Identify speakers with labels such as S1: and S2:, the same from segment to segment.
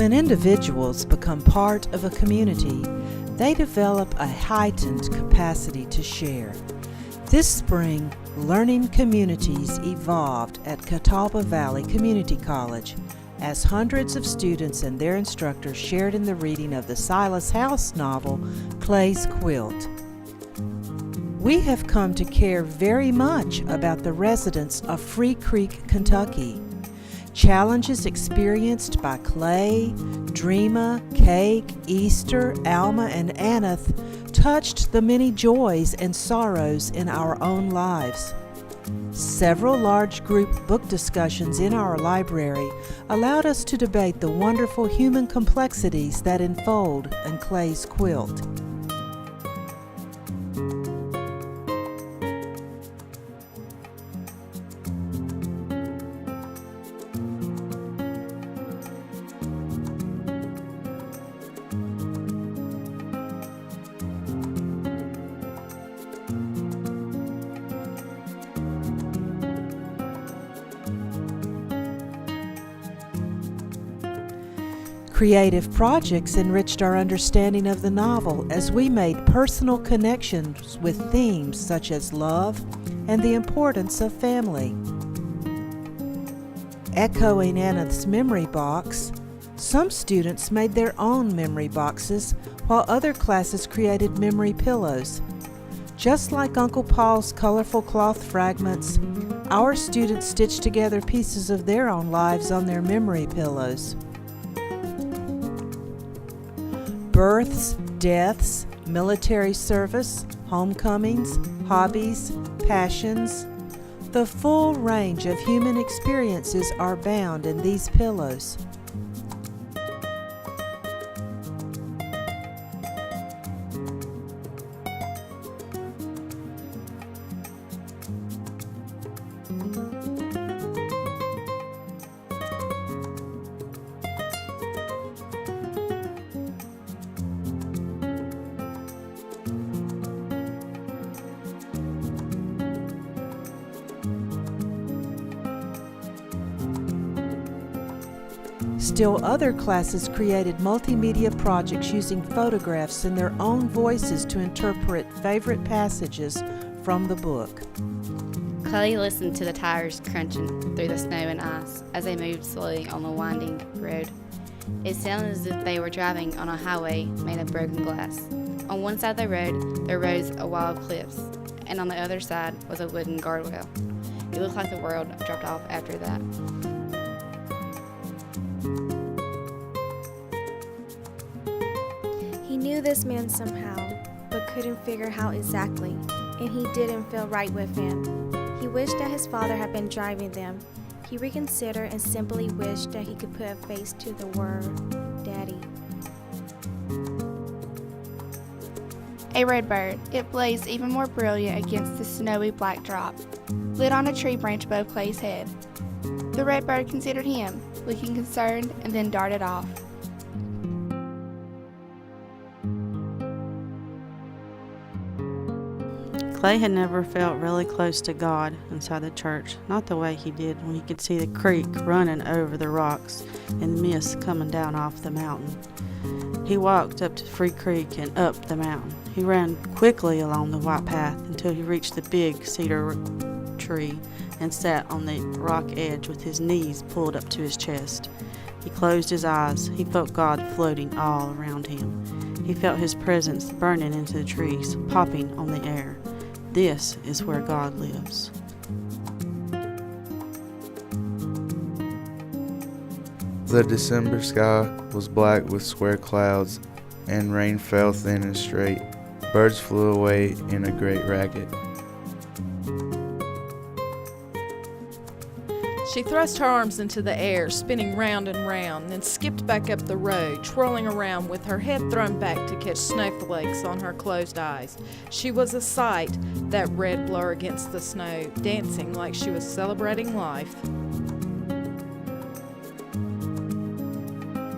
S1: When individuals become part of a community, they develop a heightened capacity to share. This spring, learning communities evolved at Catawba Valley Community College as hundreds of students and their instructors shared in the reading of the Silas House novel, Clay's Quilt. We have come to care very much about the residents of Free Creek, Kentucky. Challenges experienced by Clay, Dreama, Cake, Easter, Alma, and Aneth touched the many joys and sorrows in our own lives. Several large group book discussions in our library allowed us to debate the wonderful human complexities that unfold in Clay's Quilt. Creative projects enriched our understanding of the novel as we made personal connections with themes such as love and the importance of family. Echoing Aneth's memory box, some students made their own memory boxes while other classes created memory pillows. Just like Uncle Paul's colorful cloth fragments, our students stitched together pieces of their own lives on their memory pillows. Births, deaths, military service, homecomings, hobbies, passions. The full range of human experiences are bound in these pillows. Still other classes created multimedia projects using photographs and their own voices to interpret favorite passages from the book.
S2: Chloe listened to the tires crunching through the snow and ice as they moved slowly on the winding road. It sounded as if they were driving on a highway made of broken glass. On one side of the road, there rose a wall of cliffs, and on the other side was a wooden guardrail. It looked like the world dropped off after that.
S3: He knew this man somehow, but couldn't figure how exactly, and he didn't feel right with him. He wished that his father had been driving them. He reconsidered and simply wished that he could put a face to the word, Daddy.
S4: A red bird. It blazed even more brilliant against the snowy black drop, lit on a tree branch above Clay's head. The red bird considered him, looking concerned, and then darted off.
S5: Clay had never felt really close to God inside the church, not the way he did when he could see the creek running over the rocks and mist coming down off the mountain. He walked up to Free Creek and up the mountain. He ran quickly along the white path until he reached the big cedar tree and sat on the rock edge with his knees pulled up to his chest. He closed his eyes. He felt God floating all around him. He felt his presence burning into the trees, popping on the air. This is where God lives.
S6: The December sky was black with square clouds, and rain fell thin and straight. Birds flew away in a great racket.
S7: She thrust her arms into the air, spinning round and round, then skipped back up the road, twirling around with her head thrown back to catch snowflakes on her closed eyes. She was a sight, that red blur against the snow, dancing like she was celebrating life.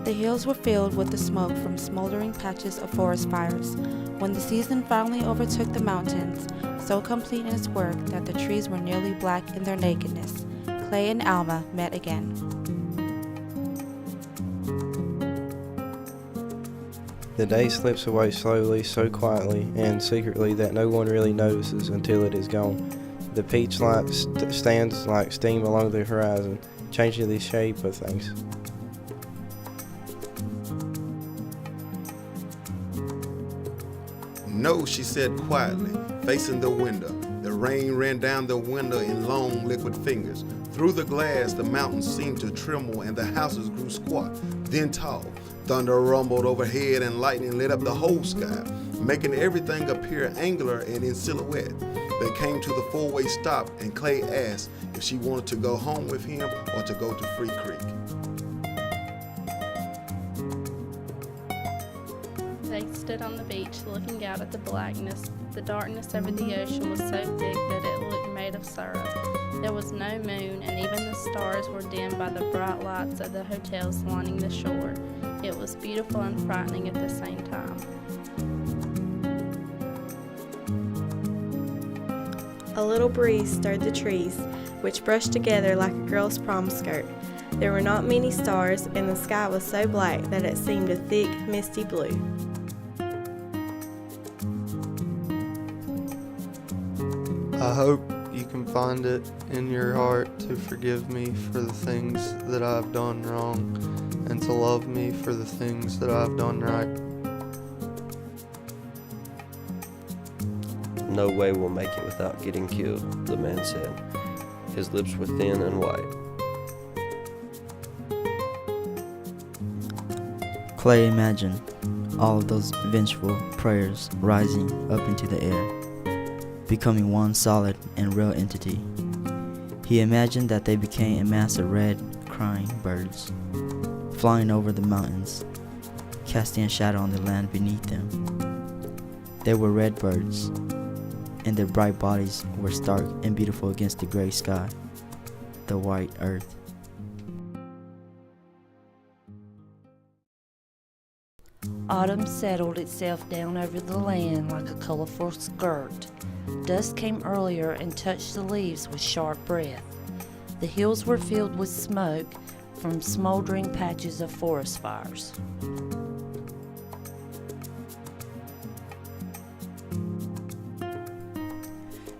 S8: The hills were filled with the smoke from smoldering patches of forest fires. When the season finally overtook the mountains, so complete in its work that the trees were nearly black in their nakedness, Clay and Alma met again.
S9: The day slips away slowly, so quietly and secretly that no one really notices until it is gone. The peach light stands like steam along the horizon, changing the shape of things.
S10: No, she said quietly, facing the window. The rain ran down the window in long liquid fingers. Through the glass, the mountains seemed to tremble and the houses grew squat, then tall. Thunder rumbled overhead and lightning lit up the whole sky, making everything appear angular and in silhouette. They came to the four-way stop and Clay asked if she wanted to go home with him or to go to Free Creek.
S2: They stood on the beach looking out at the blackness. The darkness over the ocean was so thick that it looked made of syrup. There was no moon, and even the stars were dimmed by the bright lights of the hotels lining the shore. It was beautiful and frightening at the same time.
S11: A little breeze stirred the trees, which brushed together like a girl's prom skirt. There were not many stars, and the sky was so black that it seemed a thick, misty blue.
S12: I hope you can find it in your heart to forgive me for the things that I've done wrong and to love me for the things that I've done right.
S13: No way we'll make it without getting killed, the man said. His lips were thin and white.
S14: Clay imagined all of those vengeful prayers rising up into the air, becoming one solid and real entity. He imagined that they became a mass of red, crying birds, flying over the mountains, casting a shadow on the land beneath them. They were red birds, and their bright bodies were stark and beautiful against the gray sky, the white earth.
S15: Autumn settled itself down over the land like a colorful skirt. Dusk came earlier and touched the leaves with sharp breath. The hills were filled with smoke from smoldering patches of forest fires.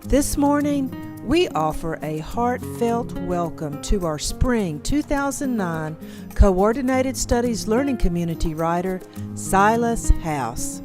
S1: This morning, we offer a heartfelt welcome to our Spring 2009 Coordinated Studies Learning Community writer, Silas House.